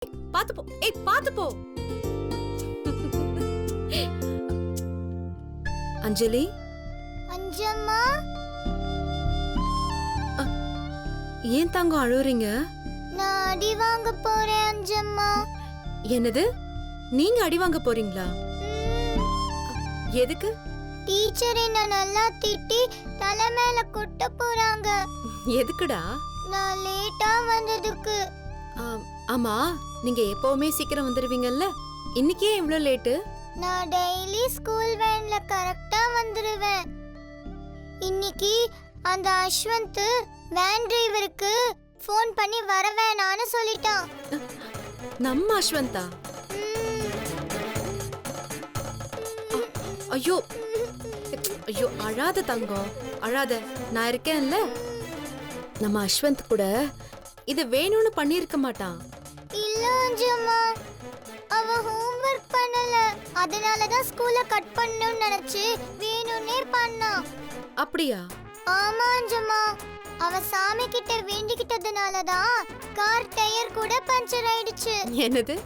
பாத்து போ. ஏய் பாத்து போ. அஞ்சலி. அஞ்சம்மா. ஏன் தங்கம் அழுறீங்க? நான் அடி வாங்க போறேன் அஞ்சம்மா. என்னது? நீங்க அடி வாங்க போறீங்களா? எதுக்கு? டீச்சர் என்ன நல்லா திட்டி தலை மேல கொட்ட போறாங்க. எதுக்குடா? நான் லேட்டா வந்ததுக்கு. ஆமா, நீங்க எப்பவுமே சீக்கிரம் வந்துருவீங்கல்ல, இன்னைக்கு ஏன் இவ்ளோ லேட்டு? நான் டெய்லி ஸ்கூல் வேன்ல கரெக்டா வந்துருவேன். இன்னைக்கு அந்த அஸ்வந்த் வேன் டிரைவருக்கு ஃபோன் பண்ணி வர வேணான்னு சொல்லிட்டான். நம்ம அஸ்வந்தா? ஐயோ ஐயோ, அழாத தங்கம், அழாத, நான் இருக்கேன்ல. நம்ம அஸ்வந்த் கூட இது வேணும்னு பண்ணிருக்க மாட்டான். இல்ல அஞ்சம்மா, அவ ஹோம்வொர்க் பண்ணல, அதனால தான் ஸ்கூலை கட் பண்ணனும்னு நினைச்சு வேணும்னே பண்ணான். அப்படியா? ஆமா அஞ்சம்மா, அவ சாமி கிட்ட வேண்டிக்கிட்டதுனால தான் கார் டயர் கூட பஞ்சர் ஆயிடுச்சு. என்னது?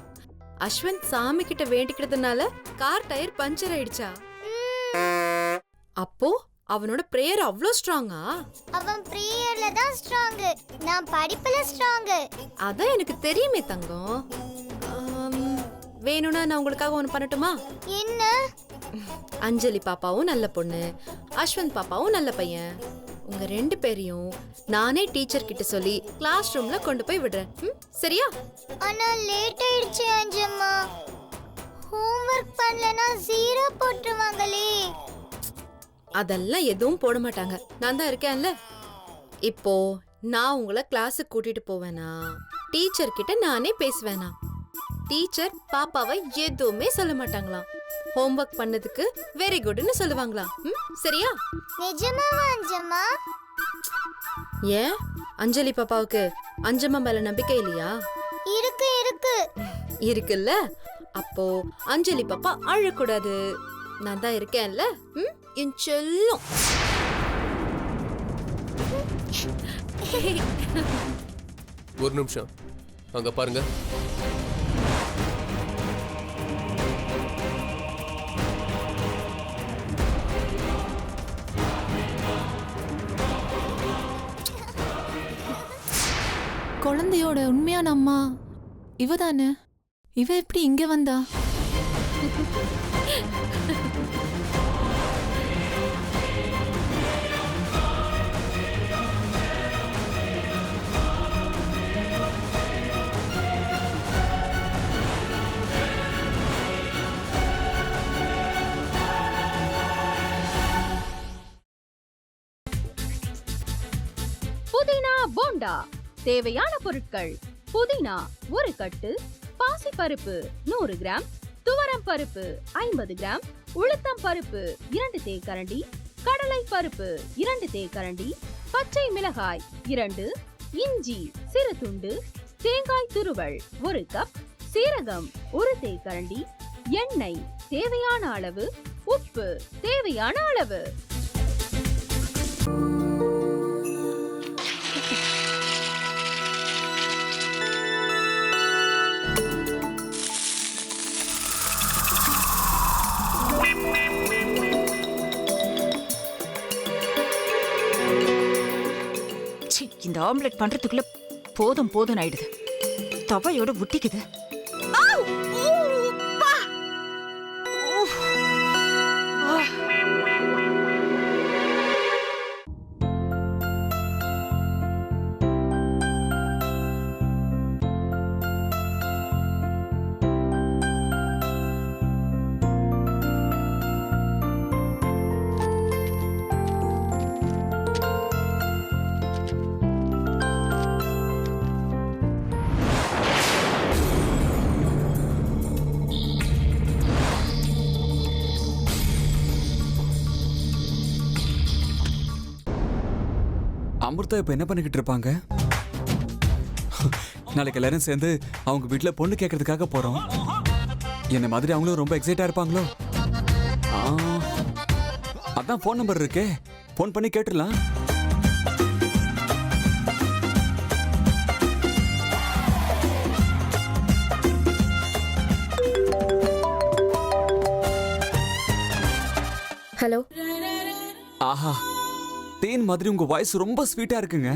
அஸ்வந்த் சாமி கிட்ட வேண்டிக்கிறதுனால கார் டயர் பஞ்சர் ஆயிடுச்சா? அப்போ அவனோட பிரேயர் அவ்ளோ ஸ்ட்ராங்கா? அவன் பிரேயர்ல தான் ஸ்ட்ராங், நான் படிப்புல ஸ்ட்ராங். அதான் எனக்கு தெரியுமே தங்கம். வேணும்னா நான் உங்களுக்காக ஒன்னு பண்ணட்டுமா? என்ன? அஞ்சலி பாப்பாவும் நல்ல பொண்ணு, அஸ்வந்த் பாப்பாவும் நல்ல பையன். உங்க ரெண்டு பேரையும் நானே டீச்சர் கிட்ட சொல்லி கிளாஸ் ரூம்ல கொண்டு போய் விடுறேன். சரியா? ஆனா லேட் ஆயிடுச்சு அஞ்சம்மா. ஹோம்வொர்க் பண்ணலனா 0 போட்டுருவாங்களே. அதெல்லாம் எதுவும் போட மாட்டாங்க, நான் தான் இருக்கேன்ல. இப்போ நான் உங்களை கிளாஸுக்கு கூட்டிட்டு போவேனா, டீச்சர் கிட்ட நானே பேசுவேனா, டீச்சர் பாப்பாவை எதுவுமே சொல்ல மாட்டாங்களாம். ஹோம்வொர்க் பண்ணதுக்கு வெரி குட்னு சொல்லுவாங்களாம். சரியா? நிஜமாவா அஞ்சம்மா? ஏன் அஞ்சலி பாப்பாவுக்கு அஞ்சம்மா மேல நம்பிக்கை இல்லையா? இருக்கு இருக்கு. இருக்குல்ல, அப்போ அஞ்சலி பாப்பா அழக்கூடாது, நான் தான் இருக்கேன்ல. என் செல்லம். ஒரு நிமிஷம் அங்க பாருங்க. குழந்தையோட உண்மையான அம்மா இவ தானே? இவ எப்படி இங்க வந்தா? புதினா போண்டா. தேவையான பொருட்கள்: புதினா 1 கட்டு, பாசிப்பருப்பு 100 கிராம், துவரம் பருப்பு 50 கிராம், உளுத்தம் பருப்பு 2 தேக்கரண்டி, கடலை பருப்பு 2 தேக்கரண்டி, பச்சை மிளகாய் 2, இஞ்சி சிறு துண்டு, தேங்காய் துருவல் 1 கப், சீரகம் 1 தேக்கரண்டி, எண்ணெய் தேவையான அளவு, உப்பு தேவையான அளவு. இந்த ஆம்லெட் பண்றதுக்குள்ள போதும் போதும் ஆயிடுது. தவையோட ஒட்டிக்குது. அமிர்தா இப்ப என்ன பண்ணிக்கிட்டு இருப்பாங்க? நாளைக்கு எல்லாரும் சேர்ந்து அவங்க வீட்டுல பொண்ணு கேட்கறதுக்காக போறோம். என்ன மாதிரி அவங்களும் ரொம்ப எக்ஸைட்டா இருப்பாங்களோ? அதான் போன் நம்பர் இருக்கே, போன் பண்ணி கேட்டுடலாம். ஹலோ. ஆஹா, தேன் மாதிரி உங்க வாய்ஸ் ரொம்ப ஸ்வீட்டா இருக்குங்க.